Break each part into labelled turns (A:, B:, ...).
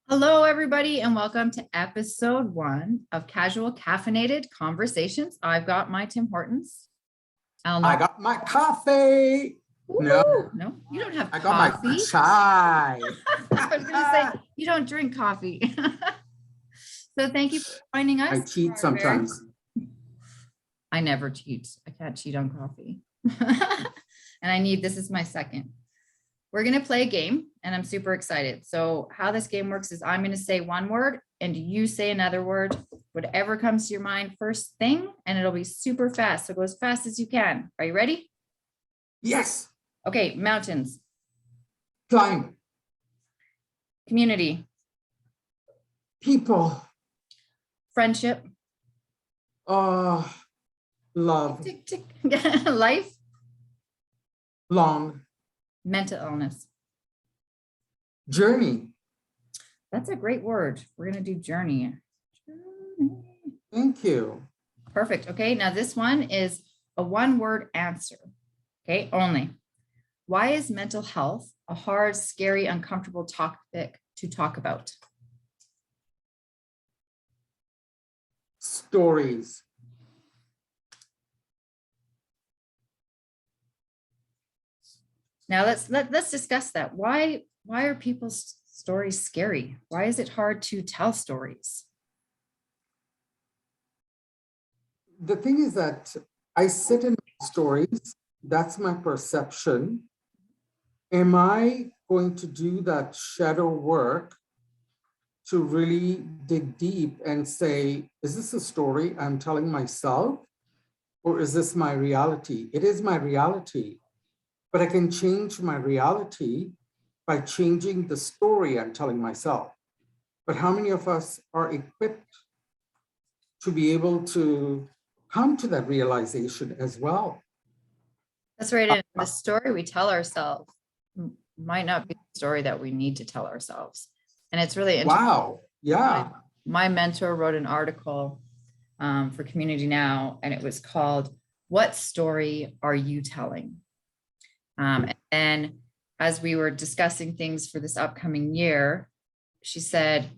A: Hello, everybody, and welcome to episode 1 of Casual Caffeinated Conversations. I've got my Tim Hortons.
B: I
A: Alnoor.
B: got my coffee. No,
A: No, you don't have
B: I got my
A: coffee.
B: chai.
A: I was going to say, you don't drink coffee. So thank you for joining us.
B: I cheat sometimes.
A: I never cheat. I can't cheat on coffee. And this is my second. We're going to play a game and I'm super excited. So how this game works is I'm going to say one word and you say another word, whatever comes to your mind first thing, and it'll be super fast. So go as fast as you can. Are you ready?
B: Yes.
A: Okay. Mountains.
B: Climb.
A: Community.
B: People.
A: Friendship.
B: Love.
A: Tick, tick. Life.
B: Long.
A: Mental illness.
B: Journey.
A: That's a great word. We're going to do journey.
B: Thank you.
A: Perfect. Okay. Now this one is a one-word answer. Okay. Only. Why is mental health a hard, scary, uncomfortable topic to talk about?
B: Stories.
A: Now let's discuss that. Why are people's stories scary? Why is it hard to tell stories?
B: The thing is that I sit in stories. That's my perception. Am I going to do that shadow work to really dig deep and say, is this a story I'm telling myself? Or is this my reality? It is my reality. But I can change my reality by changing the story I'm telling myself. But how many of us are equipped to be able to come to that realization as well?
A: That's right. And the story we tell ourselves might not be the story that we need to tell ourselves. And it's really interesting.
B: Wow. Yeah.
A: My mentor wrote an article for Community Now, and it was called, "What Story Are You Telling?" And then as we were discussing things for this upcoming year, she said,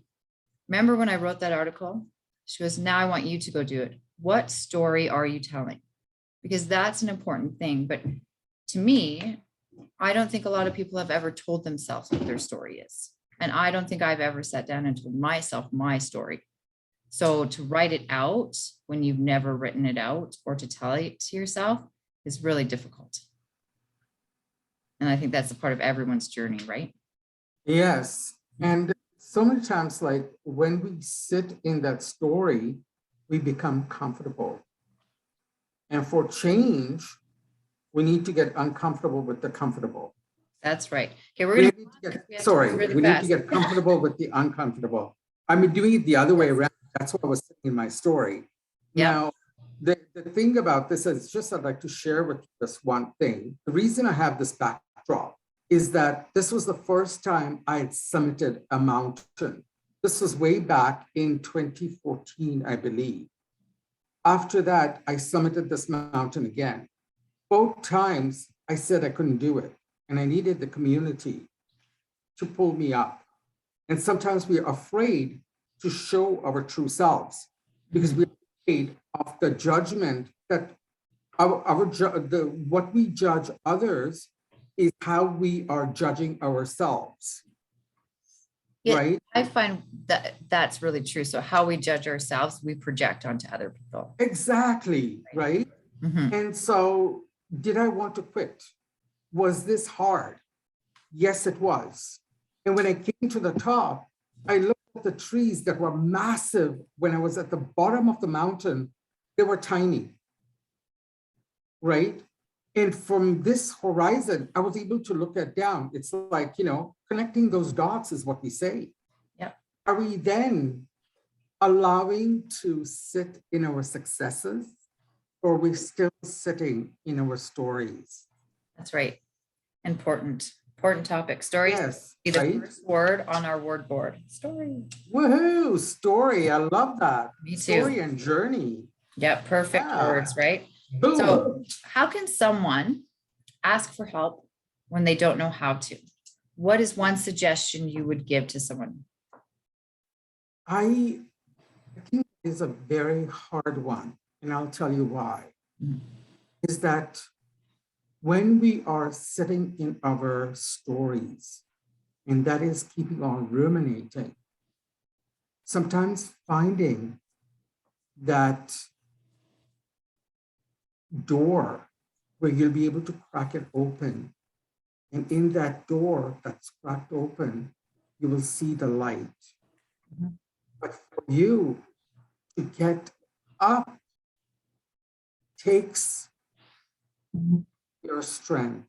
A: remember when I wrote that article? She goes, now I want you to go do it. What story are you telling? Because that's an important thing. But to me, I don't think a lot of people have ever told themselves what their story is. And I don't think I've ever sat down and told myself my story. So to write it out when you've never written it out or to tell it to yourself is really difficult. And I think that's a part of everyone's journey, right?
B: Yes. And so many times, like when we sit in that story, we become comfortable. And for change, we need to get uncomfortable with the comfortable.
A: That's right. Okay, we need
B: to get comfortable with the uncomfortable. I'm doing it the other way around. That's what I was saying in my story.
A: Yep.
B: Now, the thing about this is just I'd like to share with you this one thing. The reason I have this backdrop is that this was the first time I had summited a mountain. This was way back in 2014, I believe. After that, I summited this mountain again. Both times I said I couldn't do it, and I needed the community to pull me up. And sometimes we are afraid to show our true selves because we're afraid of the judgment that what we judge others is how we are judging ourselves.
A: Yeah,
B: right?
A: I find that that's really true. So how we judge ourselves, we project onto other people.
B: Exactly, right?
A: Mm-hmm.
B: And so did I want to quit? Was this hard? Yes, it was. And when I came to the top, I looked at the trees that were massive. When I was at the bottom of the mountain, they were tiny, right? And from this horizon, I was able to look at down. It's like, connecting those dots is what we say.
A: Yep.
B: Are we then allowing to sit in our successes, or are we still sitting in our stories?
A: That's right. Important topic. Stories.
B: Yes,
A: be the
B: right?
A: first word on our word board. Story.
B: Woohoo, story. I love that.
A: Me too.
B: Story and journey.
A: Yeah, perfect words, right?
B: Boom.
A: So how can someone ask for help when they don't know how to? What is one suggestion you would give to someone?
B: I think it's a very hard one, and I'll tell you why.
A: Mhm.
B: Is that when we are sitting in our stories, and that is keeping on ruminating, sometimes finding that door where you'll be able to crack it open. And in that door that's cracked open, you will see the light.
A: Mhm.
B: But for you to get up takes your strength.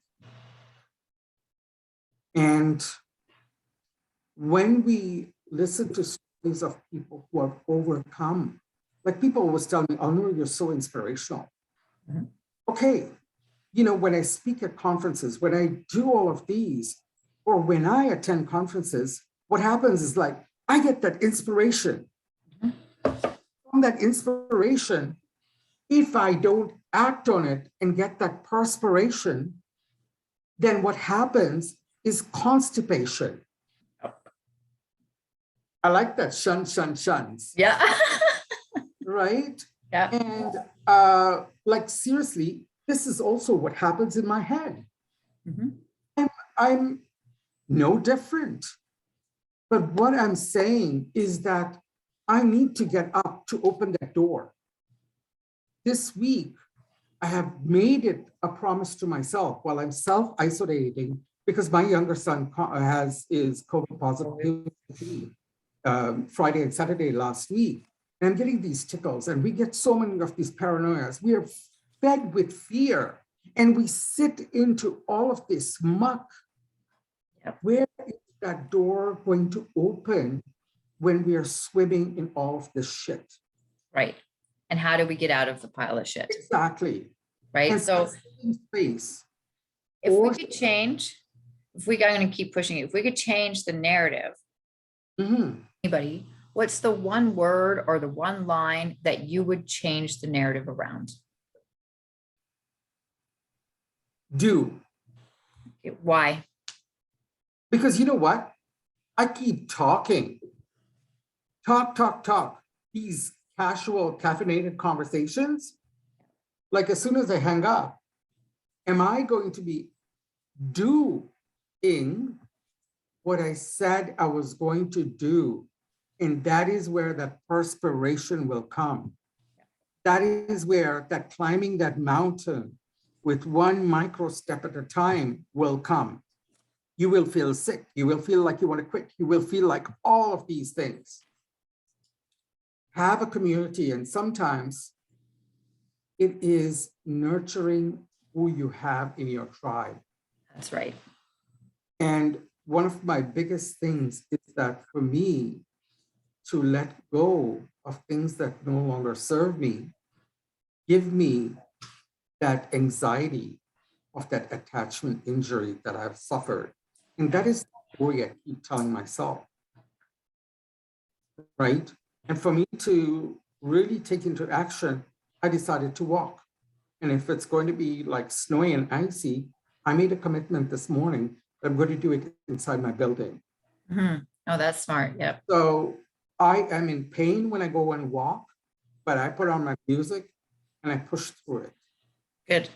B: And when we listen to stories of people who have overcome, like people always tell me, Alnoor, you're so inspirational.
A: Mhm.
B: Okay, you know, when I speak at conferences, when I do all of these, or when I attend conferences, what happens is like, I get that inspiration.
A: Mhm.
B: From that inspiration, if I don't act on it and get that perspiration, then what happens is constipation. I like that shuns,
A: Yeah.
B: right?
A: Yeah.
B: And like seriously, this is also what happens in my head.
A: Mhm.
B: I'm no different. But what I'm saying is that I need to get up to open that door. This week, I have made it a promise to myself while I'm self-isolating because my younger son is COVID positive Friday and Saturday last week. And I'm getting these tickles, and we get so many of these paranoias. We are fed with fear, and we sit into all of this muck.
A: Yep.
B: Where is that door going to open when we are swimming in all of this shit?
A: Right. And how do we get out of the pile of shit?
B: Exactly.
A: Right.
B: And
A: So
B: space.
A: if we could change, if we I'm going to keep pushing it, if we could change the narrative, anybody, what's the one word or the one line that you would change the narrative around?
B: Do.
A: Why?
B: Because you know what? I keep talking. Talk. These casual, caffeinated conversations. Like as soon as I hang up, am I going to be doing what I said I was going to do? And that is where that perspiration will come. That is where that climbing that mountain with one micro step at a time will come. You will feel sick. You will feel like you want to quit. You will feel like all of these things. Have a community, and sometimes it is nurturing who you have in your tribe.
A: That's right.
B: And one of my biggest things is that for me to let go of things that no longer serve me, give me that anxiety of that attachment injury that I've suffered. And that is the story I keep telling myself, right? And for me to really take into action, I decided to walk. And if it's going to be like snowy and icy, I made a commitment this morning that I'm going to do it inside my building.
A: Mm-hmm. Oh, that's smart. Yep.
B: So I am in pain when I go and walk, but I put on my music and I push through it.
A: Good.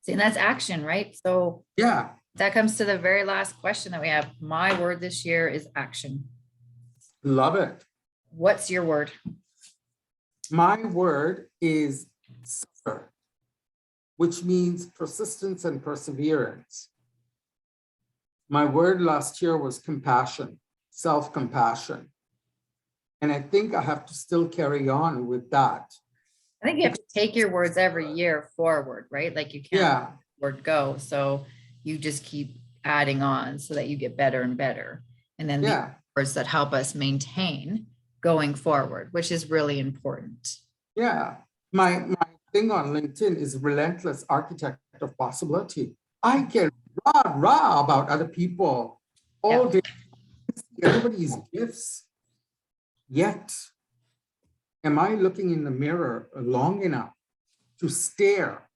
A: See, and that's action, right? So
B: Yeah.
A: that comes to the very last question that we have. My word this year is action.
B: Love it.
A: What's your word?
B: My word is suffer, which means persistence and perseverance. My word last year was compassion, self-compassion. And I think I have to still carry on with that.
A: I think you have to take your words every year forward, right? Like you can't let the word go. So you just keep adding on so that you get better and better. And then the words that help us maintain going forward, which is really important.
B: Yeah. My thing on LinkedIn is relentless architect of possibility. I can rah about other people all day, everybody's gifts. Yet, am I looking in the mirror long enough to stare?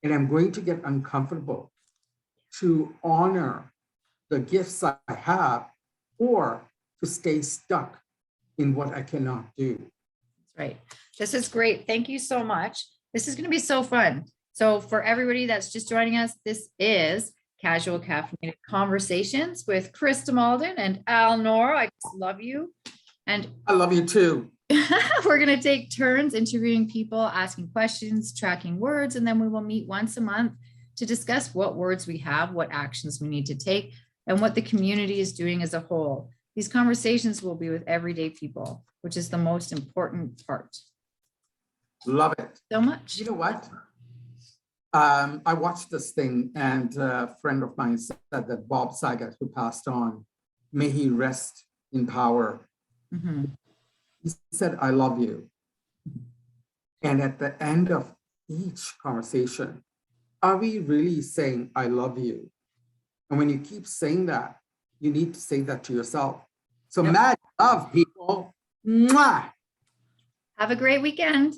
B: And I'm going to get uncomfortable to honor the gifts I have, or to stay stuck in what I cannot do.
A: Right. This is great. Thank you so much. This is going to be so fun. So for everybody that's just joining us, this is Casual Caffeinated Conversations with Krista Malden and Alnoor. I just love you. And
B: I love you too.
A: we're going to take turns interviewing people, asking questions, tracking words, and then we will meet once a month to discuss what words we have, what actions we need to take, and what the community is doing as a whole. These conversations will be with everyday people, which is the most important part.
B: Love it.
A: So much.
B: You know what? I watched this thing, and a friend of mine said that Bob Saget, who passed on, may he rest in power.
A: Mm-hmm.
B: He said, I love you. And at the end of each conversation, are we really saying, I love you? And when you keep saying that, you need to say that to yourself. So mad love, people. Mwah!
A: Have a great weekend.